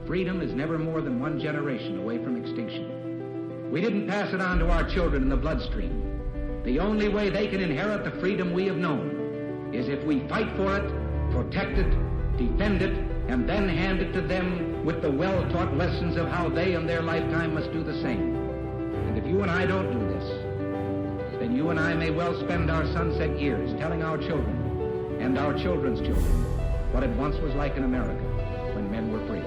freedom is never more than one generation away from extinction. We didn't pass it on to our children in the bloodstream. The only way they can inherit the freedom we have known is if we fight for it, protect it, defend it, and then hand it to them with the well-taught lessons of how they in their lifetime must do the same. And if you and I don't do this, then you and I may well spend our sunset years telling our children and our children's children what it once was like in America when men were free.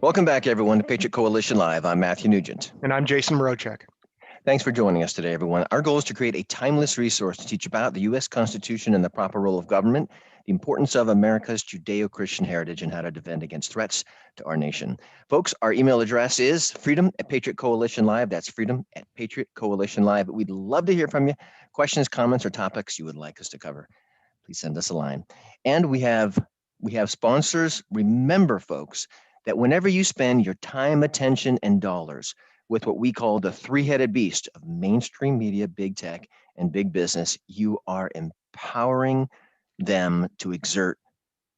Welcome back, everyone, to Patriot Coalition Live. I'm Matthew Nugent. And I'm Jason Mrochek. Thanks for joining us today, everyone. Our goal is to create a timeless resource to teach about the U.S. Constitution and the proper role of government, the importance of America's Judeo-Christian heritage, and how to defend against threats to our nation. Folks, our email address is freedom@Patriot Coalition Live. That's freedom@Patriot Coalition Live. We'd love to hear from you. Questions, comments, or topics you would like us to cover, please send us a line. And we have sponsors. Remember, folks, that whenever you spend your time, attention, and dollars with what we call the three-headed beast of mainstream media, big tech, and big business, you are empowering them to exert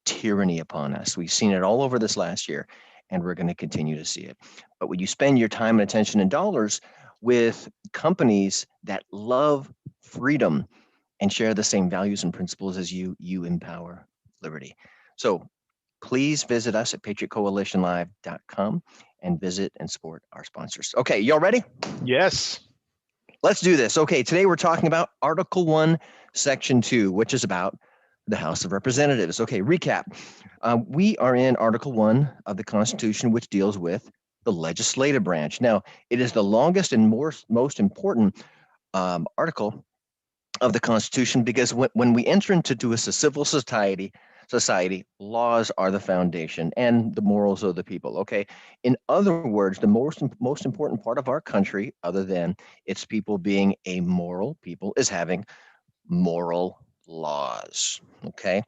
tyranny upon us. We've seen it all over this last year, and we're going to continue to see it. But when you spend your time and attention and dollars with companies that love freedom and share the same values and principles as you empower liberty. So please visit us at patriotcoalitionlive.com and visit and support our sponsors. Okay, y'all ready? Yes. Let's do this. Okay, today we're talking about Article 1, Section 2, which is about the House of Representatives. Okay, recap. We are in Article 1 of the Constitution, which deals with the legislative branch. Now, it is the longest and most important article of the Constitution because when we enter into a civil society, laws are the foundation and the morals of the people. Okay. In other words, the most important part of our country, other than its people being a moral people, is having moral laws. Okay.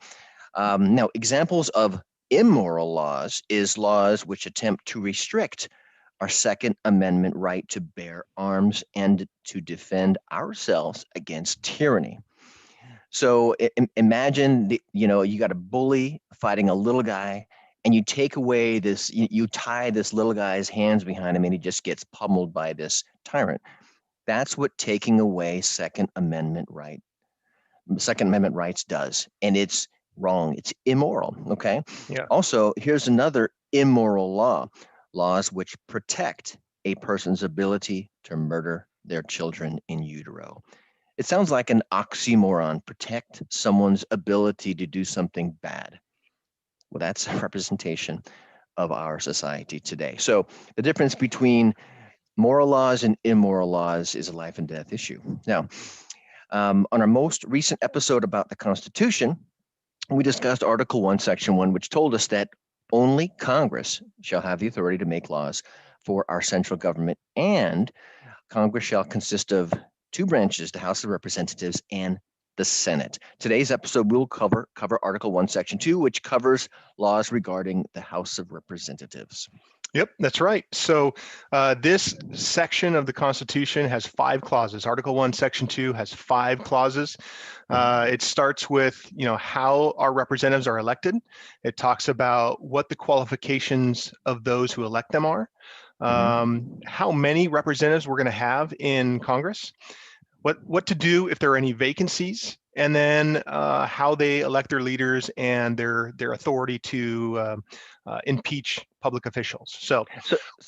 Now, examples of immoral laws is laws which attempt to restrict our Second Amendment right to bear arms and to defend ourselves against tyranny. So imagine, you got a bully fighting a little guy and you take away this, you tie this little guy's hands behind him and he just gets pummeled by this tyrant. That's what taking away Second Amendment rights does. And it's wrong. It's immoral. Okay. Yeah. Also, here's another immoral laws which protect a person's ability to murder their children in utero. It sounds like an oxymoron, protect someone's ability to do something bad. Well, that's a representation of our society today. So the difference between moral laws and immoral laws is a life and death issue. Now, on our most recent episode about the Constitution, we discussed Article 1, Section 1, which told us that only Congress shall have the authority to make laws for our central government, and Congress shall consist of two branches, the House of Representatives and the Senate. Today's episode will cover Article 1, Section 2, which covers laws regarding the House of Representatives. Yep, that's right. So this section of the Constitution has 5 clauses. Article 1, Section 2 has 5 clauses. It starts with, how our representatives are elected. It talks about what the qualifications of those who elect them are, how many representatives we're going to have in Congress, what to do if there are any vacancies, and then how they elect their leaders and their authority to impeach public officials. So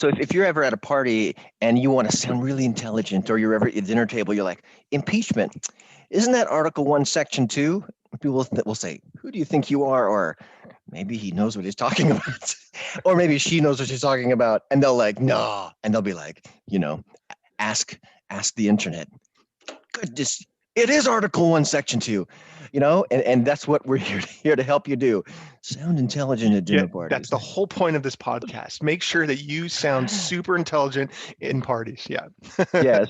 if you're ever at a party and you want to sound really intelligent, or you're ever at the dinner table, you're like, impeachment, isn't that Article 1, Section 2? People will say, who do you think you are? Or maybe he knows what he's talking about. Or maybe she knows what she's talking about. And they'll like, no. And they'll be like, ask the internet. Goodness, it is Article 1, Section 2, and that's what we're here to help you do. Sound intelligent at dinner parties. That's the whole point of this podcast. Make sure that you sound super intelligent in parties. Yeah. Yes.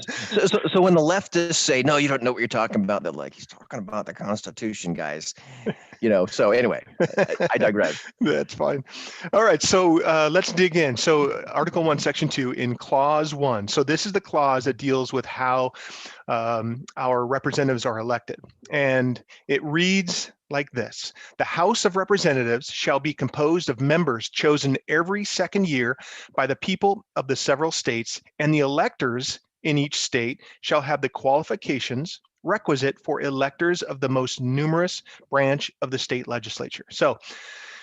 So when the leftists say, no, you don't know what you're talking about, they're like, he's talking about the Constitution, guys. So anyway, I digress. That's fine. All right, so let's dig in. So Article 1, Section 2 in Clause 1. So this is the clause that deals with how our representatives are elected. And it reads like this: the House of Representatives shall be composed of members chosen every second year by the people of the several states, and the electors in each state shall have the qualifications requisite for electors of the most numerous branch of the state legislature. So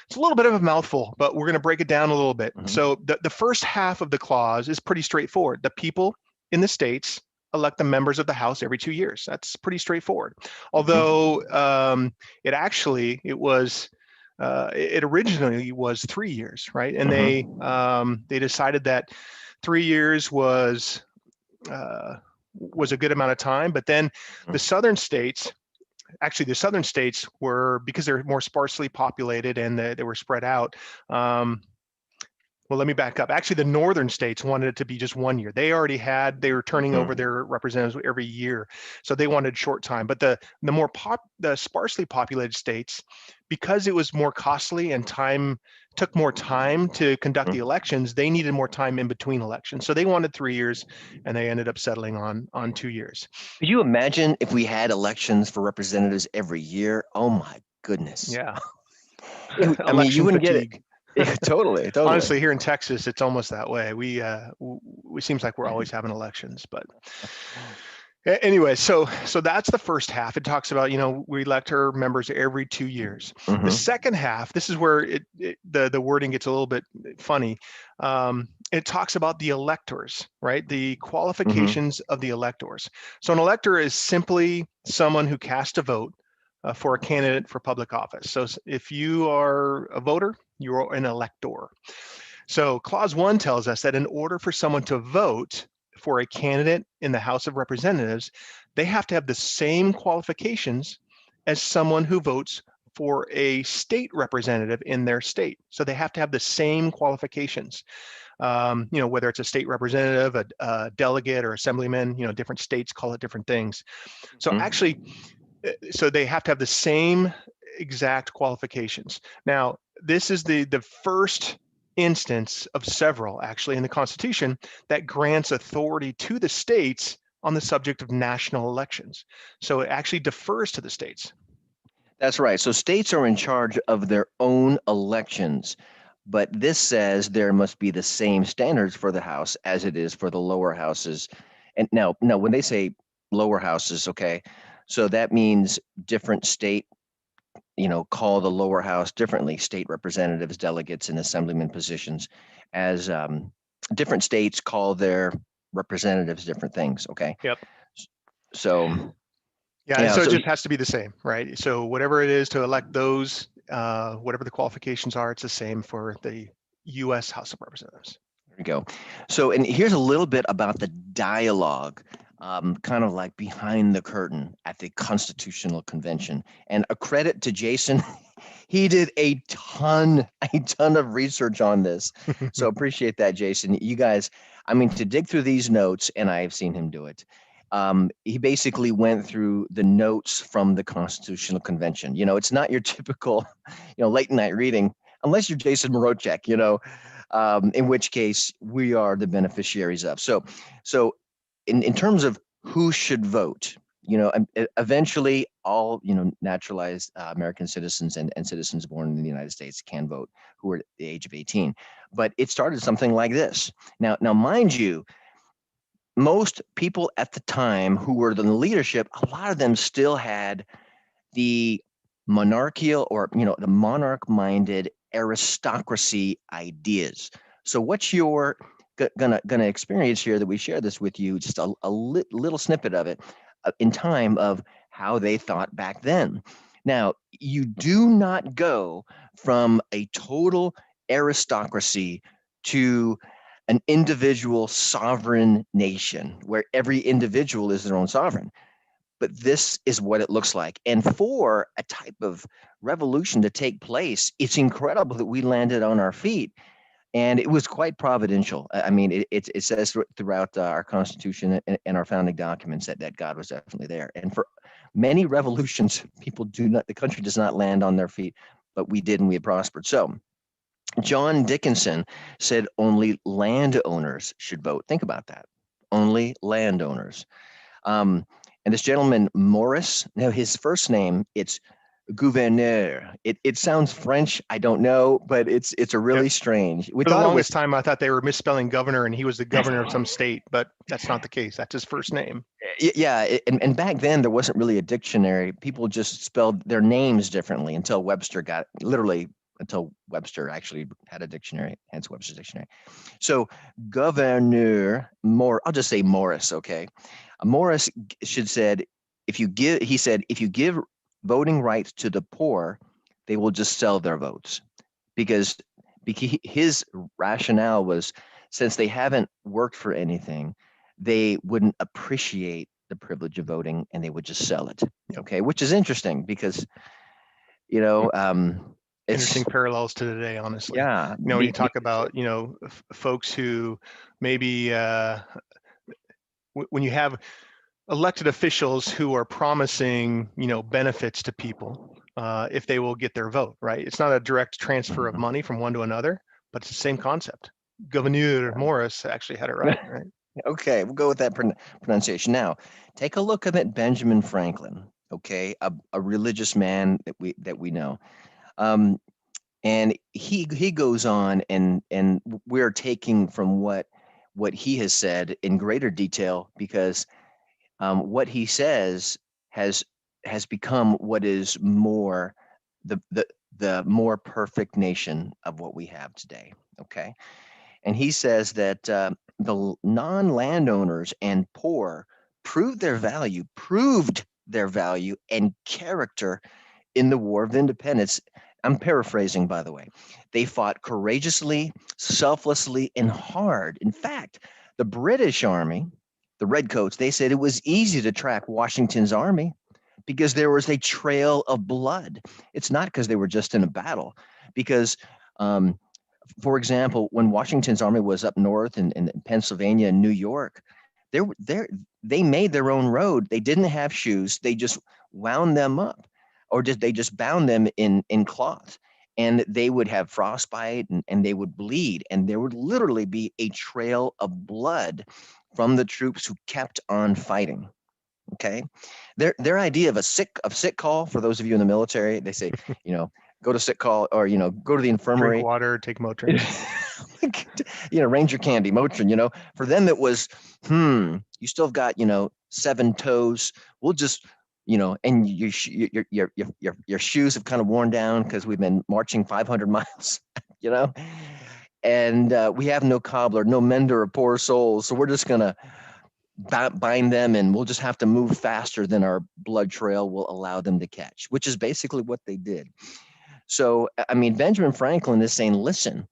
it's a little bit of a mouthful, but we're going to break it down a little bit. Mhm. So the first half of the clause is pretty straightforward. The people in the states elect the members of the House every 2 years. That's pretty straightforward. Although it originally was 3 years, right? And they decided that 3 years was a good amount of time. But then the southern states were, because they're more sparsely populated and they were spread out. Well, let me back up. Actually, the northern states wanted it to be just 1 year. They were turning over their representatives every year, so they wanted short time. But the sparsely populated states, because it was more costly and took more time to conduct the elections, they needed more time in between elections. So they wanted 3 years, and they ended up settling on 2 years. Could you imagine if we had elections for representatives every year? Oh my goodness. Yeah. I mean, you wouldn't get it. Fatigue. Yeah, totally. Honestly, here in Texas, it's almost that way. It seems like we're always having elections, but anyway, so that's the first half. It talks about, we elect our members every 2 years. The second half, this is where the wording gets a little bit funny. It talks about the electors, right? The qualifications of the electors. So an elector is simply someone who casts a vote for a candidate for public office. So if you are a voter, you're an elector. So Clause 1 tells us that in order for someone to vote for a candidate in the House of Representatives, they have to have the same qualifications as someone who votes for a state representative in their state. So they have to have the same qualifications. Whether it's a state representative, a delegate, or assemblyman, different states call it different things. So actually, so they have to have the same exact qualifications. Now, this is the first instance of several, actually, in the Constitution that grants authority to the states on the subject of national elections. So it actually defers to the states. That's right. So states are in charge of their own elections, but this says there must be the same standards for the House as it is for the lower houses. And now when they say lower houses, okay, so that means different state, call the lower house differently, state representatives, delegates, and assemblyman positions, as different states call their representatives different things, okay? Yep. So yeah, so it just has to be the same, right? So whatever it is to elect those, whatever the qualifications are, it's the same for the U.S. House of Representatives. There we go. So, and here's a little bit about the dialogue, kind of like behind the curtain at the Constitutional Convention. And a credit to Jason, he did a ton of research on this. So appreciate that, Jason. You guys, I mean, to dig through these notes, and I've seen him do it. He basically went through the notes from the Constitutional Convention. It's not your typical, late night reading, unless you're Jason Morochek, in which case we are the beneficiaries of. So in terms of who should vote, eventually all, naturalized American citizens and citizens born in the United States can vote who are at the age of 18. But it started something like this. Now, mind you, most people at the time who were in the leadership, a lot of them still had the monarchical or, the monarch-minded aristocracy ideas. So what's your gonna experience here that we share this with you, just a little snippet of it in time of how they thought back then. Now, you do not go from a total aristocracy to an individual sovereign nation where every individual is their own sovereign. But this is what it looks like. And for a type of revolution to take place, it's incredible that we landed on our feet. And it was quite providential. I mean, it says throughout our Constitution and our founding documents that God was definitely there. And for Many revolutions, the country does not land on their feet, but we did and we had prospered. So John Dickinson said only landowners should vote. Think about that. Only landowners. And this gentleman, Morris, now his first name, it's gouverneur. It sounds French. I don't know, but it's a really strange. For the longest time, I thought they were misspelling governor, and he was the governor of some state, but that's not the case. That's his first name. Yeah, and back then there wasn't really a dictionary. People just spelled their names differently until Webster actually had a dictionary, hence Webster's dictionary. So gouverneur I'll just say Morris, okay? Morris said, if you give voting rights to the poor, they will just sell their votes, because his rationale was, since they haven't worked for anything, they wouldn't appreciate the privilege of voting and they would just sell it. Okay, which is interesting because, interesting parallels to today, honestly. Yeah. When you talk about, folks who maybe when you have elected officials who are promising, benefits to people if they will get their vote, right? It's not a direct transfer of money from one to another, but it's the same concept. Governor Morris actually had it right, right? Okay, we'll go with that pronunciation. Now, take a look at Benjamin Franklin, okay, a religious man that we know. And he goes on, and we're taking from what he has said in greater detail, because what he says has become what is more the more perfect nation of what we have today. Okay, and he says that the non-landowners and poor proved their value and character in the War of Independence. I'm paraphrasing, by the way. They fought courageously, selflessly, and hard. In fact, the British Army, the Redcoats, they said it was easy to track Washington's army because there was a trail of blood. It's not because they were just in a battle, because for example, when Washington's army was up north in Pennsylvania and New York, they made their own road. They didn't have shoes. They just wound them up, or they just bound them in cloth, and they would have frostbite and they would bleed, and there would literally be a trail of blood from the troops who kept on fighting. Okay, their idea of a sick call, for those of you in the military, they say, go to sick call, or go to the infirmary, drink water, take Motrin. Ranger candy, Motrin. For them it was, you still have got 7 toes. We'll just, and your shoes have kind of worn down because we've been marching 500 miles, and we have no cobbler, no mender of poor souls, so we're just gonna bind them, and we'll just have to move faster than our blood trail will allow them to catch, which is basically what they did. So, I mean, Benjamin Franklin is saying, listen,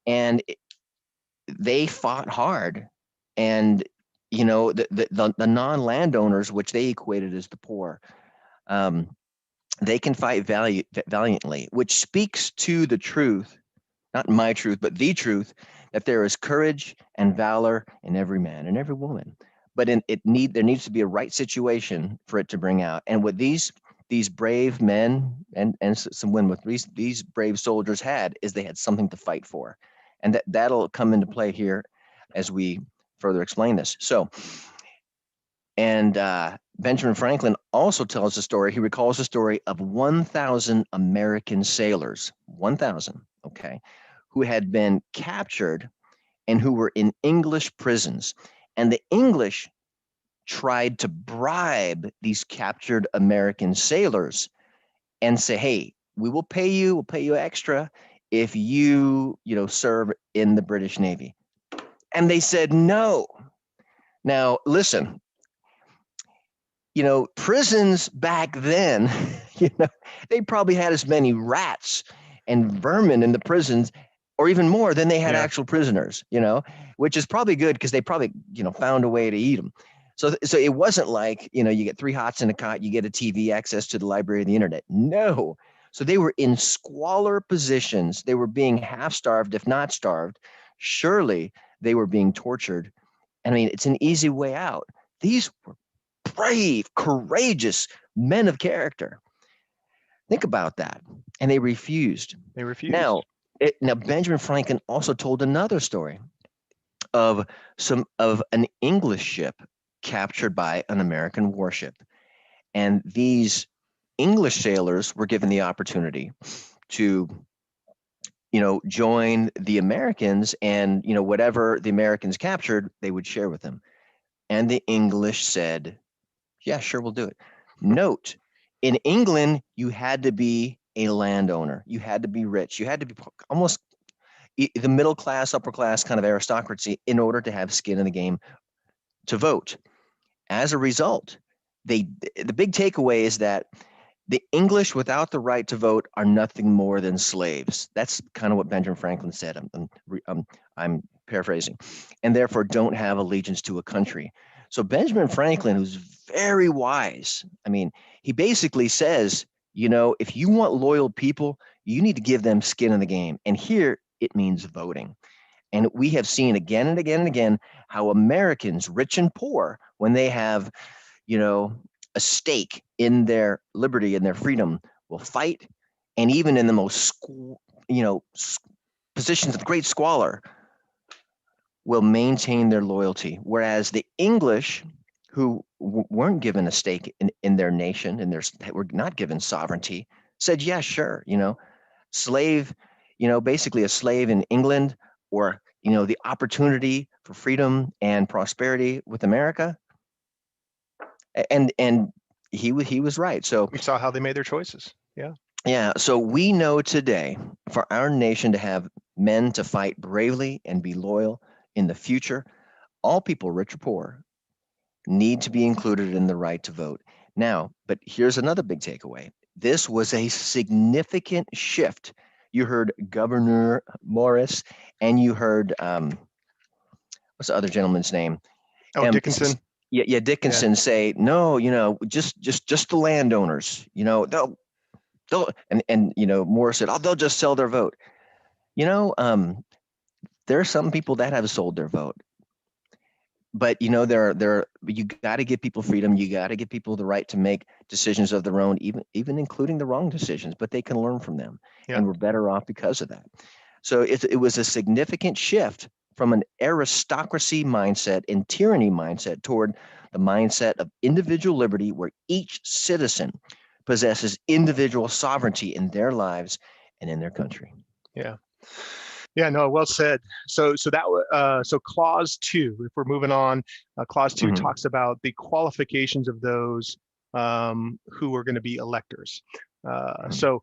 and they fought hard, and the non-landowners, which they equated as the poor, they can fight valiantly, which speaks to the truth, not my truth, but the truth, that there is courage and valor in every man and every woman. But there needs to be a right situation for it to bring out. And what these brave men and some women with these brave soldiers had is they had something to fight for. And that'll come into play here as we further explain this. So, and Benjamin Franklin also tells the story. He recalls the story of 1,000 American sailors, 1,000, okay, who had been captured and who were in English prisons. And the English tried to bribe these captured American sailors and say, hey, we'll pay you extra if you serve in the British Navy. And they said no. Now, listen, prisons back then, they probably had as many rats and vermin in the prisons, or even more than they had actual prisoners, which is probably good because they probably, found a way to eat them. So it wasn't like, you get 3 hots in a cot, you get a TV, access to the library, the internet. No. So they were in squalor positions. They were being half starved, if not starved. Surely they were being tortured. I mean, it's an easy way out. These were brave, courageous men of character. Think about that. And they refused. They refused. Now, Benjamin Franklin also told another story of an English ship captured by an American warship. And these English sailors were given the opportunity to, join the Americans, and, whatever the Americans captured, they would share with them. And the English said, yeah, sure, we'll do it. Note, in England, you had to be a landowner. You had to be rich. You had to be almost the middle class, upper class kind of aristocracy in order to have skin in the game to vote. As a result, the big takeaway is that the English without the right to vote are nothing more than slaves. That's kind of what Benjamin Franklin said. I'm paraphrasing, and therefore don't have allegiance to a country. So Benjamin Franklin, who's very wise, he basically says, if you want loyal people, you need to give them skin in the game. And here it means voting. And we have seen again and again and again how Americans, rich and poor, when they have, a stake in their liberty and their freedom, will fight. And even in the most, positions of great squalor, will maintain their loyalty. Whereas the English, who weren't given a stake in their nation and were not given sovereignty, said, yeah, sure, slave, basically a slave in England, or, the opportunity for freedom and prosperity with America. And he was right. So we saw how they made their choices. Yeah. Yeah. So we know today, for our nation to have men to fight bravely and be loyal in the future, all people, rich or poor, need to be included in the right to vote. Now, but here's another big takeaway. This was a significant shift. You heard Governor Morris, and you heard what's the other gentleman's name? Dickinson. Yeah, Dickinson say, no, just the landowners, they'll and Morris said, oh, they'll just sell their vote. There are some people that have sold their vote. But you got to give people freedom. You got to give people the right to make decisions of their own, even including the wrong decisions, but they can learn from them. Yeah. And we're better off because of that. So it was a significant shift from an aristocracy mindset and tyranny mindset toward the mindset of individual liberty, where each citizen possesses individual sovereignty in their lives and in their country. Yeah. Yeah, no, well said. So clause 2, if we're moving on, clause 2 talks about the qualifications of those who are going to be electors. So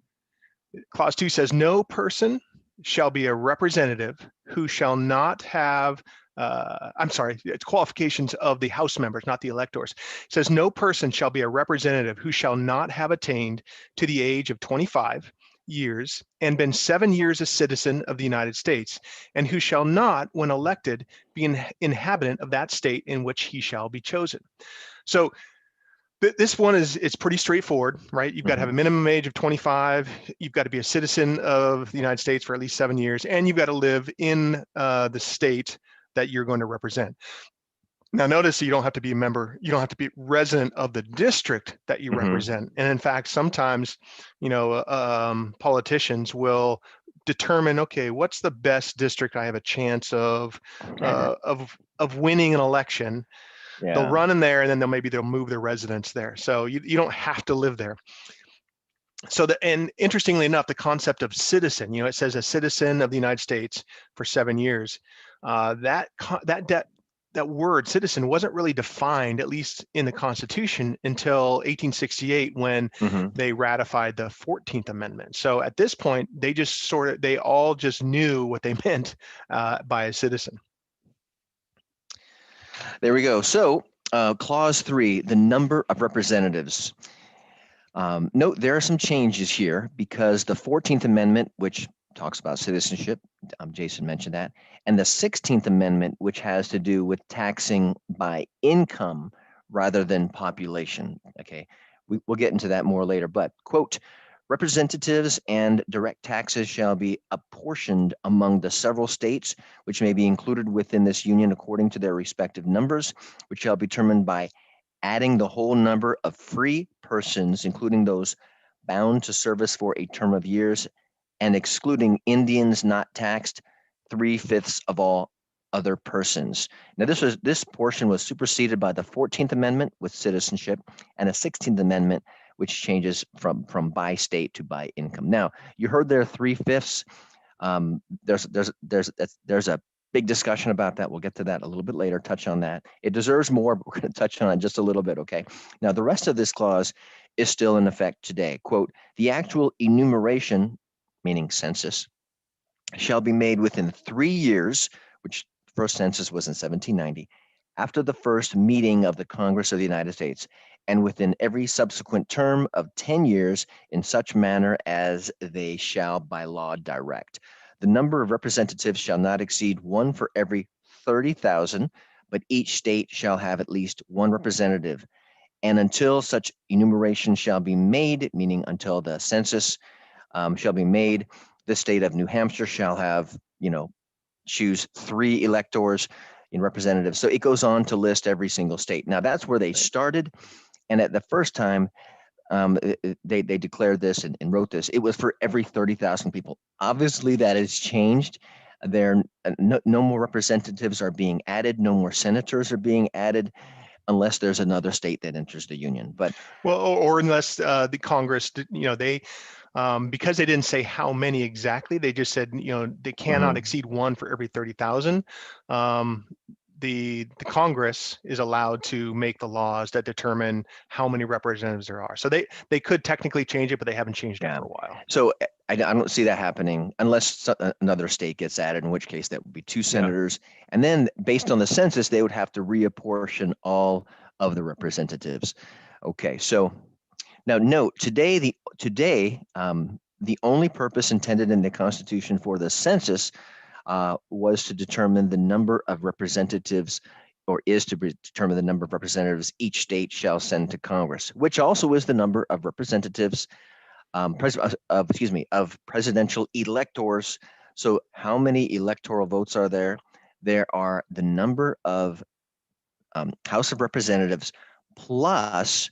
clause 2 says, no person shall be a representative who shall not have, it's qualifications of the House members, not the electors. It says, no person shall be a representative who shall not have attained to the age of 25 years and been 7 years a citizen of the United States, and who shall not, when elected, be an inhabitant of that state in which he shall be chosen. So this one it's pretty straightforward, right? You've got to have a minimum age of 25, you've got to be a citizen of the United States for at least 7 years, and you've got to live in the state that you're going to represent. Now, notice you don't have to be a member, you don't have to be resident of the district that you represent. And in fact, sometimes, politicians will determine, okay, what's the best district I have a chance of winning an election. Yeah. They'll run in there, and then they'll move their residence there. So you don't have to live there. So and interestingly enough, the concept of citizen, it says a citizen of the United States for 7 years. That word citizen wasn't really defined, at least in the Constitution, until 1868, when they ratified the 14th Amendment. So at this point, they all just knew what they meant by a citizen. There we go. So clause 3, the number of representatives. Note there are some changes here, because the 14th Amendment, which talks about citizenship, Jason mentioned that, and the 16th Amendment, which has to do with taxing by income rather than population. Okay, we'll get into that more later, but quote, representatives and direct taxes shall be apportioned among the several states which may be included within this union according to their respective numbers, which shall be determined by adding the whole number of free persons, including those bound to service for a term of years, and excluding Indians not taxed, 3/5 of all other persons. Now, this portion was superseded by the 14th Amendment with citizenship and a 16th Amendment, which changes from by state to by income. Now, you heard there 3/5. There's a big discussion about that. We'll get to that a little bit later, touch on that. It deserves more, but we're going to touch on it just a little bit, okay? Now, the rest of this clause is still in effect today. Quote, the actual enumeration, meaning census, shall be made within 3 years, which first census was in 1790, after the first meeting of the Congress of the United States, and within every subsequent term of 10 years in such manner as they shall by law direct. The number of representatives shall not exceed one for every 30,000, but each state shall have at least one representative. And until such enumeration shall be made, meaning until the census shall be made, the state of New Hampshire shall have, choose 3 electors in representatives. So it goes on to list every single state. Now that's where they started. And at the first time, they declared this and wrote this. It was for every 30,000 people. Obviously, that has changed. There, no more representatives are being added. No more senators are being added, unless there's another state that enters the union. But or unless the Congress, they. Because they didn't say how many exactly, they just said, they cannot exceed one for every 30,000. The Congress is allowed to make the laws that determine how many representatives there are. So they could technically change it, but they haven't changed it for a while. So I don't see that happening unless another state gets added, in which case that would be 2 senators. Yeah. And then based on the census, they would have to reapportion all of the representatives. Okay, so now note, today, the only purpose intended in the Constitution for the census was to determine the number of representatives, or is to determine the number of representatives each state shall send to Congress, which also is the number of representatives, of presidential electors. So how many electoral votes are there? There are the number of House of Representatives plus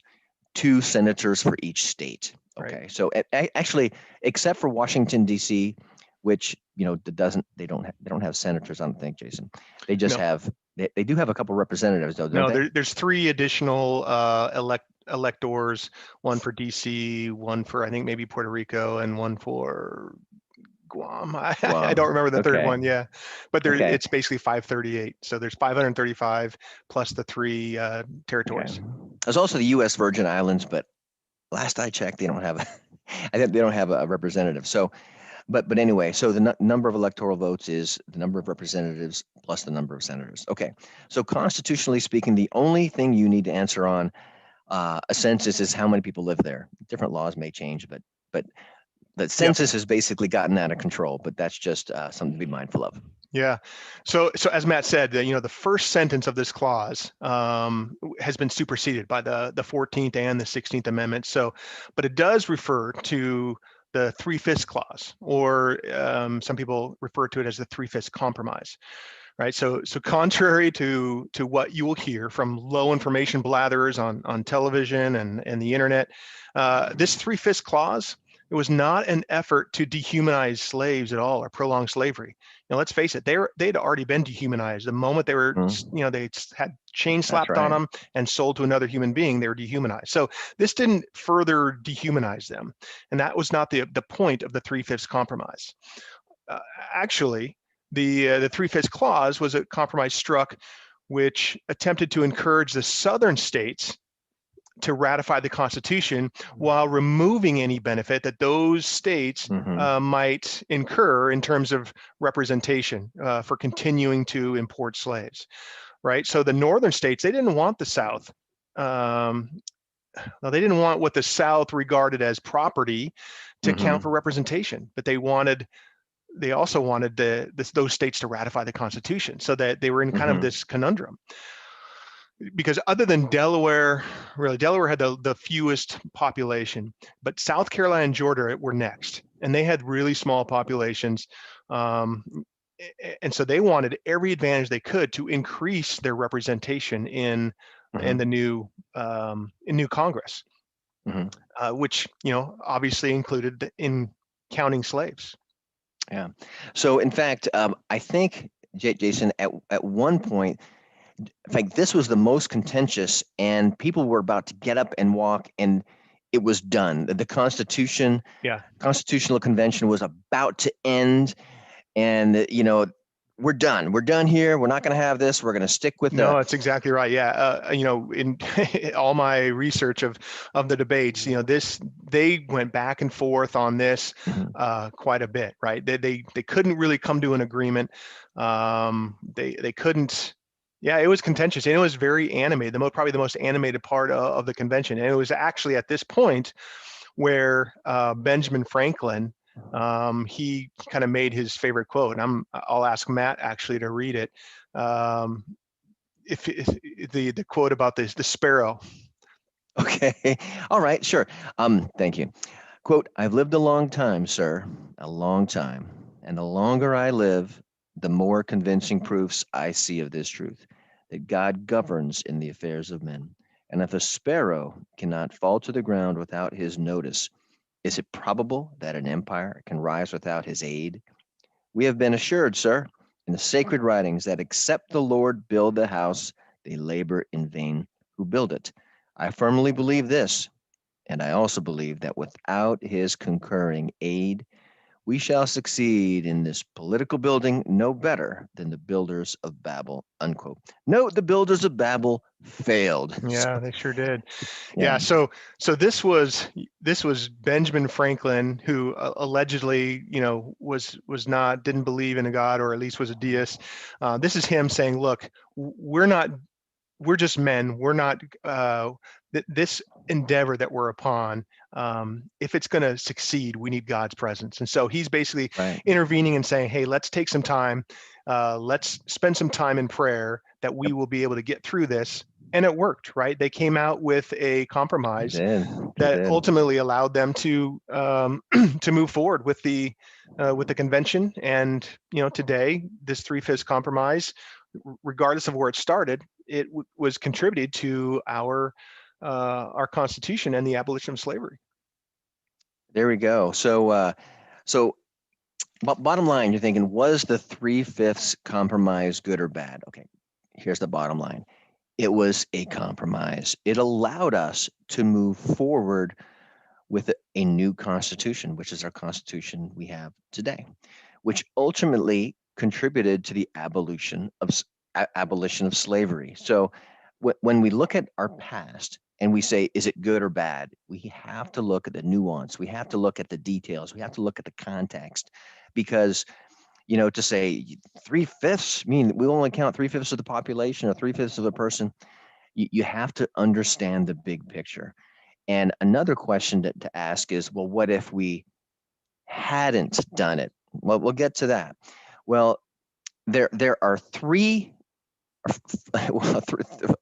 2 senators for each state. Okay, right. So actually, except for Washington D.C., which they don't have senators, I don't think, Jason. They just have they do have a couple representatives, though. Don't there's 3 additional electors, one for D.C., one for I think maybe Puerto Rico, and one for Guam. I don't remember the third one. Yeah, but it's basically 538. So there's 535 plus the 3 territories. Okay. There's also the U.S. Virgin Islands, but last I checked, they don't have I think they don't have a representative. So, but anyway, so the number of electoral votes is the number of representatives plus the number of senators. Okay, so constitutionally speaking, the only thing you need to answer on a census is how many people live there. Different laws may change, but the census has basically gotten out of control, but that's just something to be mindful of. Yeah. So as Matt said, the first sentence of this clause has been superseded by the 14th and the 16th Amendment. So, but it does refer to the 3/5 clause, or some people refer to it as the 3/5 compromise. Right. So contrary to what you will hear from low information blatherers on television and the internet, this 3/5 clause, it was not an effort to dehumanize slaves at all or prolong slavery. Now, let's face it, they'd already been dehumanized the moment they were, they had chains slapped on them and sold to another human being. They were dehumanized. So this didn't further dehumanize them, and that was not the point of the 3/5 compromise. Actually, the 3/5 clause was a compromise struck, which attempted to encourage the southern states to ratify the Constitution while removing any benefit that those states might incur in terms of representation for continuing to import slaves, right? So the northern states, they didn't want the South. They didn't want what the South regarded as property to count for representation, but they also wanted those states to ratify the Constitution, so that they were in kind of this conundrum. Because other than Delaware, really, Delaware had the fewest population, but South Carolina and Georgia were next, and they had really small populations. And so they wanted every advantage they could to increase their representation in in the new Congress, Mhm. which obviously included in counting slaves. Yeah. So in fact, I think Jason, at one point, in fact, this was the most contentious, and people were about to get up and walk, and it was done. The Yeah. Constitutional Convention was about to end, and we're done. We're done here. We're not going to have this. We're going to stick with No, that's exactly right. Yeah, in all my research of the debates, they went back and forth on this Mhm. quite a bit, right? They couldn't really come to an agreement. They couldn't. Yeah, it was contentious, and it was very animated. Probably the most animated part of the convention, and it was actually at this point where Benjamin Franklin, he kind of made his favorite quote, and I'll ask Matt actually to read it. If the quote about the sparrow. Okay. All right. Sure. Thank you. Quote, I've lived a long time, sir, a long time. And the longer I live, the more convincing proofs I see of this truth, that God governs in the affairs of men. And if a sparrow cannot fall to the ground without his notice, is it probable that an empire can rise without his aid? We have been assured, sir, in the sacred writings that except the Lord build the house, they labor in vain who build it. I firmly believe this, and I also believe that without his concurring aid, we shall succeed in this political building no better than the builders of Babel, unquote. Note the builders of Babel failed. Yeah, they sure did. Yeah. Yeah, so this was Benjamin Franklin, who allegedly, didn't believe in a God, or at least was a deist. This is him saying, look, we're just men. We're not this endeavor that we're upon. If it's going to succeed, we need God's presence. And so he's basically Right. intervening and saying, hey, let's take some time. Let's spend some time in prayer that we will be able to get through this. And it worked, right? They came out with a compromise that ultimately allowed them to to move forward with the convention. And today, this 3/5 compromise, regardless of where it started, it was contributed to our Constitution and the abolition of slavery. There we go. So bottom line, you're thinking, was the 3/5 compromise good or bad? Okay, here's the bottom line. It was a compromise. It allowed us to move forward with a new constitution, which is our constitution we have today, which ultimately contributed to the abolition of slavery. So when we look at our past and we say, is it good or bad? We have to look at the nuance. We have to look at the details. We have to look at the context, because to say 3/5 mean we only count 3/5 of the population or 3/5 of a person. You have to understand the big picture. And another question to ask is, well, what if we hadn't done it? Well, we'll get to that. Well, there are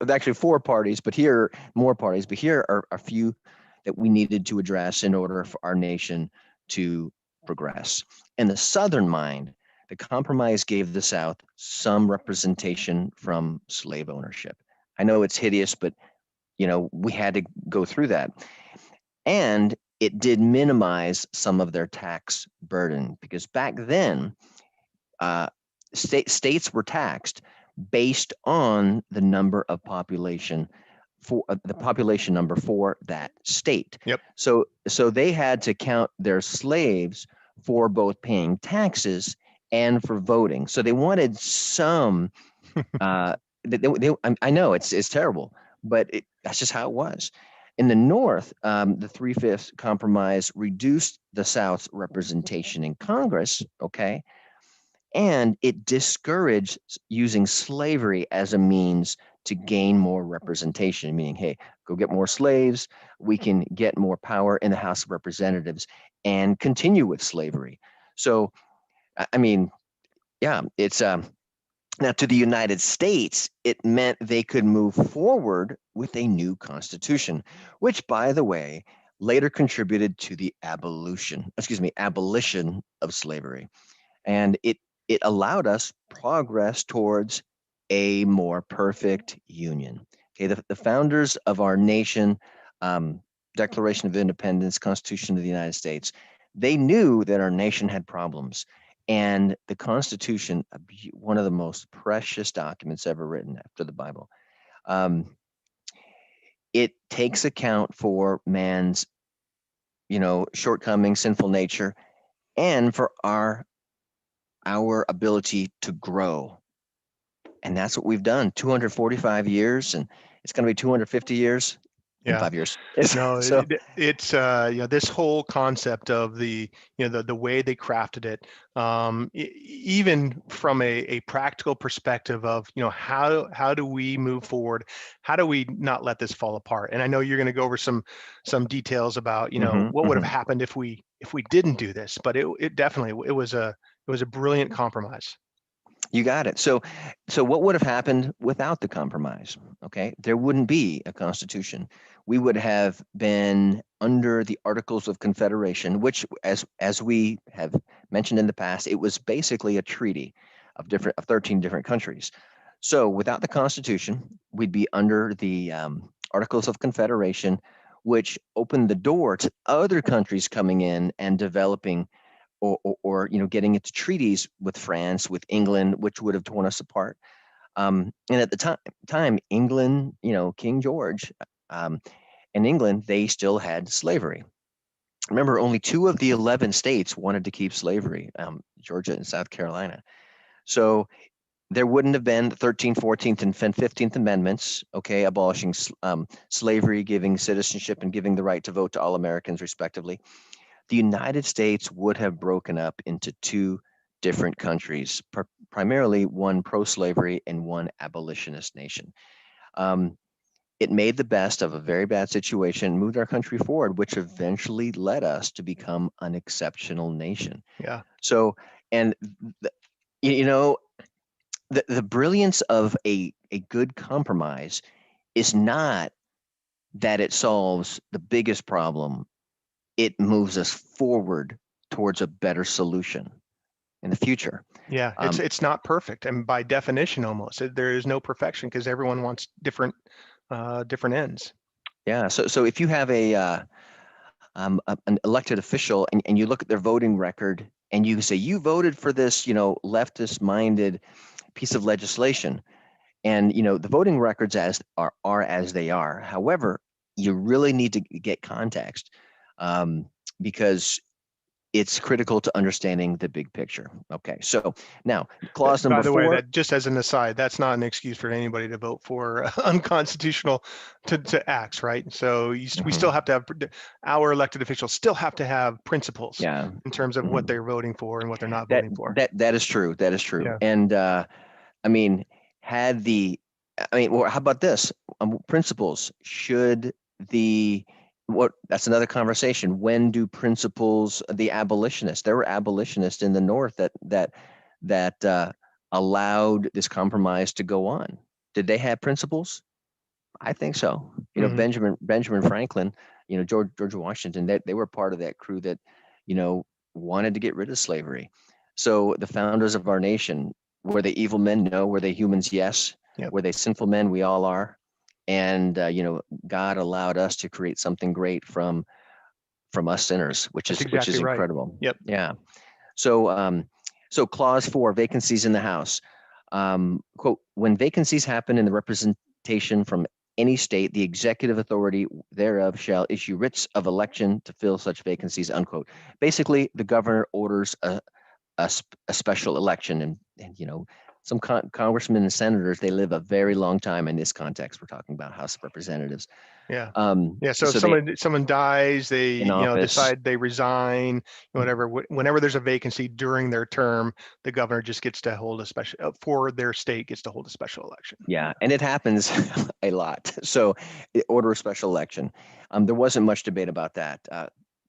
actually four parties, but here are more parties. But here are a few that we needed to address in order for our nation to progress. In the Southern mind, the compromise gave the South some representation from slave ownership. I know it's hideous, but we had to go through that. And it did minimize some of their tax burden, because back then, states were taxed based on the number of population for the population number for that state. Yep. So they had to count their slaves for both paying taxes and for voting. So they wanted some. I know it's terrible, but that's just how it was. In the North, the 3/5 compromise reduced the South's representation in Congress. Okay. And it discouraged using slavery as a means to gain more representation, meaning, hey, go get more slaves. We can get more power in the House of Representatives and continue with slavery. So, I mean, yeah, it's now to the United States, it meant they could move forward with a new constitution, which, by the way, later contributed to the abolition of slavery. And it allowed us progress towards a more perfect union. Okay, the founders of our nation, um, Declaration of Independence, Constitution of the United States, they knew that our nation had problems. And the Constitution, one of the most precious documents ever written after the Bible, um, it takes account for man's, shortcomings, sinful nature, and for our ability to grow. And that's what we've done. 245 years, and it's going to be 250 years in Yeah. 5 years. No, So, it's this whole concept of the way they crafted it, even from a practical perspective of how do we move forward, how do we not let this fall apart. And I know you're going to go over some details about what would have happened if we didn't do this, but it definitely it was a brilliant compromise. you got it. So what would have happened without the compromise? Okay, there wouldn't be a constitution. We would have been under the Articles of Confederation, which, as we have mentioned in the past, it was basically a treaty of 13 different countries. So without the Constitution, we'd be under the Articles of Confederation, which opened the door to other countries coming in and developing or getting into treaties with France, with England, which would have torn us apart. And at the time, England, King George, in England, they still had slavery. Remember, only 2 of the 11 states wanted to keep slavery, Georgia and South Carolina. So there wouldn't have been the 13th, 14th, and 15th Amendments, okay, abolishing slavery, giving citizenship, and giving the right to vote to all Americans, respectively. The United States would have broken up into 2 different countries, primarily one pro-slavery and one abolitionist nation. It made the best of a very bad situation, moved our country forward, which eventually led us to become an exceptional nation. Yeah. So, and the brilliance of a good compromise is not that it solves the biggest problem. It moves us forward towards a better solution in the future. Yeah, it's not perfect, and by definition, almost there is no perfection because everyone wants different ends. Yeah. So if you have an elected official and you look at their voting record and you say you voted for this, leftist-minded piece of legislation, and the voting records are as they are. However, you really need to get context, because it's critical to understanding the big picture. Okay, so now clause number 4. By the way, that just as an aside, that's not an excuse for anybody to vote for unconstitutional to acts, right? So we still have to have, our elected officials still have to have principles, in terms of what they're voting for and what they're not voting for. That is true. That is true. Yeah. And I mean, well, how about this? Principles should that's another conversation. When do principles, the abolitionists, there were abolitionists in the North that allowed this compromise to go on. Did they have principles? I think so. Benjamin Franklin, George Washington, they were part of that crew that, wanted to get rid of slavery. So the founders of our nation, were they evil men? No. Were they humans? Yes. Yep. Were they sinful men? We all are. And God allowed us to create something great from us sinners, which is incredible. Right. Yep. Yeah. So clause 4, vacancies in the House. Quote, when vacancies happen in the representation from any state, the executive authority thereof shall issue writs of election to fill such vacancies, unquote. Basically, the governor orders a special election, and some congressmen and senators, they live a very long time. In this context, we're talking about House of Representatives. Yeah. So if someone dies, they decide they resign, whatever. Whenever there's a vacancy during their term, the governor just gets to hold a special for their state, gets to hold a special election. Yeah, and it happens a lot. So order a special election. There wasn't much debate about that.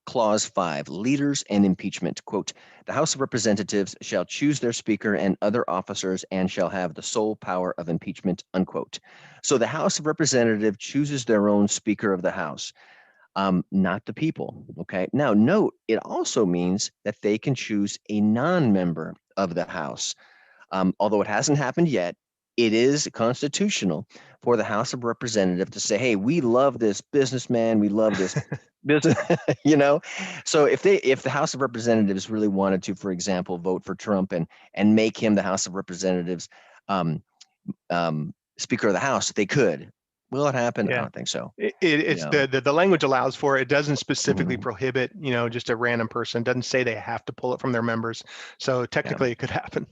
Clause 5, leaders and impeachment. Quote, the House of Representatives shall choose their speaker and other officers and shall have the sole power of impeachment, unquote. So the House of Representatives chooses their own Speaker of the House, not the people. Okay. Now, note, it also means that they can choose a non-member of the House. Although it hasn't happened yet, it is constitutional for the House of Representatives to say, hey, we love this businessman, we love this business, you know. So if the House of Representatives really wanted to, for example, vote for Trump and make him the House of Representatives um, Speaker of the House, they could. Will it happen? I Yeah. don't think so. It's the language allows for it. It doesn't specifically Mhm. prohibit, just a random person. It doesn't say they have to pull it from their members. So technically it could happen.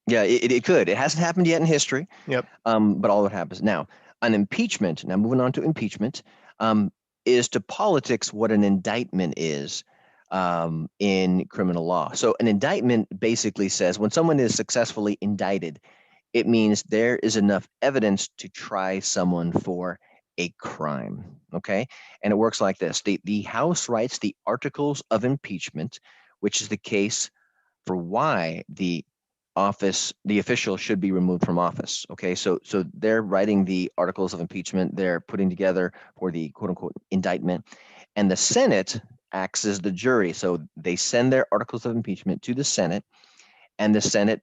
Yeah, it could. It hasn't happened yet in history. Yep. But all that happens now. An impeachment. Now moving on to impeachment, is to politics what an indictment is in criminal law. So an indictment basically says when someone is successfully indicted, it means there is enough evidence to try someone for a crime. Okay, and it works like this: the House writes the articles of impeachment, which is the case for why the official should be removed from office. Okay, so they're writing the articles of impeachment, they're putting together for the quote unquote indictment, and the Senate acts as the jury. So they send their articles of impeachment to the Senate, and the Senate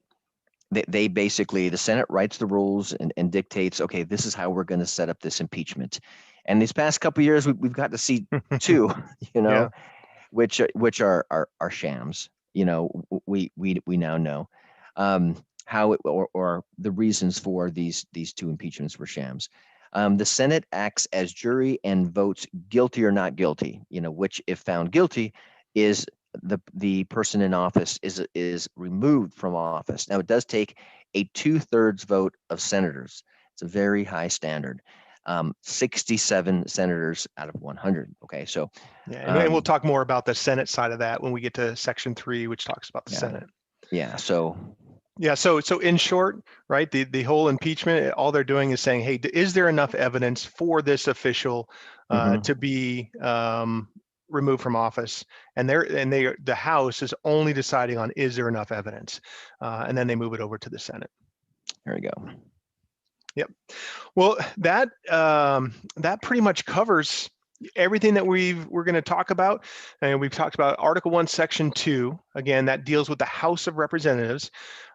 they basically, the Senate writes the rules and dictates, okay, this is how we're going to set up this impeachment. And these past couple of years, we've got to see two, Yeah. which are shams. We now know how it, or the reasons for these two impeachments were shams. The Senate acts as jury and votes guilty or not guilty. Which, if found guilty, is the person in office is removed from office. Now, it does take a 2/3 vote of senators. It's a very high standard. 67 senators out of 100. Okay, so yeah, and we'll talk more about the Senate side of that when we get to section 3, which talks about the Senate. Yeah. So yeah, so in short, right, the whole impeachment, all they're doing is saying, hey, is there enough evidence for this official to be removed from office? And the House is only deciding on, is there enough evidence, and then they move it over to the Senate. There we go. Yep. Well, that pretty much covers everything that we're going to talk about. And we've talked about Article 1, Section 2. Again, that deals with the House of Representatives,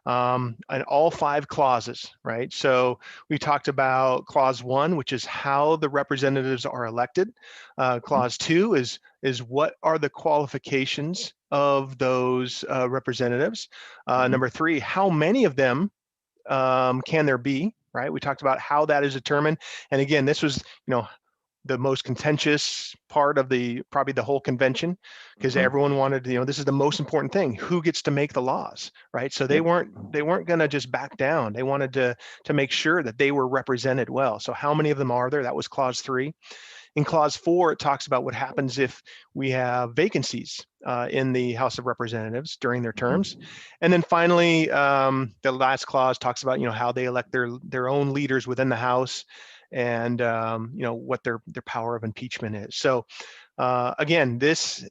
and all 5 clauses, right? So we talked about Clause 1, which is how the representatives are elected. Clause 2 is what are the qualifications of those representatives. Number 3, how many of them can there be, right? We talked about how that is determined. And again, this was, the most contentious part of probably the whole convention, because everyone wanted, this is the most important thing: who gets to make the laws, right? So they weren't going to just back down. They wanted to make sure that they were represented well. So how many of them are there? That was Clause 3. In Clause 4, it talks about what happens if we have vacancies in the House of Representatives during their terms. And then finally, the last clause talks about, how they elect their own leaders within the House, and what their power of impeachment is. So again, this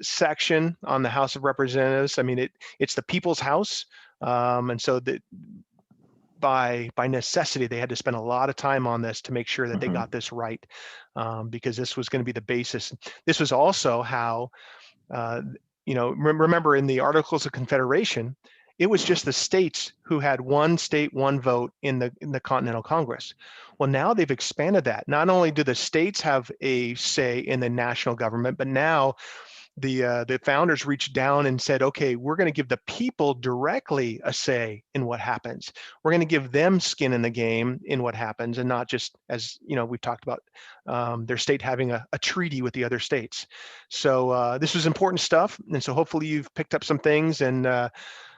section on the House of Representatives, I mean, it's the people's house, and so that by necessity, they had to spend a lot of time on this to make sure that they got this right, because this was going to be the basis. This was also how, remember in the Articles of Confederation, it was just the states who had one state, one vote in the Continental Congress. Well, now they've expanded that. Not only do the states have a say in the national government, but now the founders reached down and said, okay, we're going to give the people directly a say in what happens. We're going to give them skin in the game in what happens, and not just, as we've talked about, their state having a treaty with the other states. So this was important stuff, and so hopefully you've picked up some things, and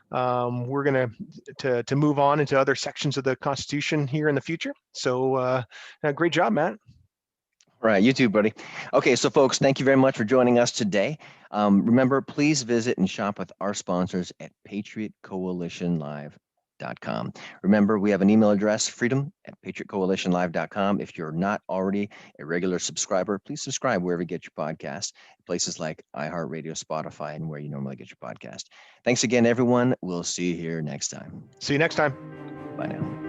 we're going to move on into other sections of the Constitution here in the future. So great job, Matt. Right, you too, buddy. Okay, so folks, thank you very much for joining us today. Remember, please visit and shop with our sponsors at patriotcoalitionlive.com. Remember, we have an email address, freedom@patriotcoalitionlive.com. If you're not already a regular subscriber, please subscribe wherever you get your podcast, places like iHeartRadio, Spotify, and where you normally get your podcast. Thanks again, everyone. We'll see you here next time. See you next time. Bye now.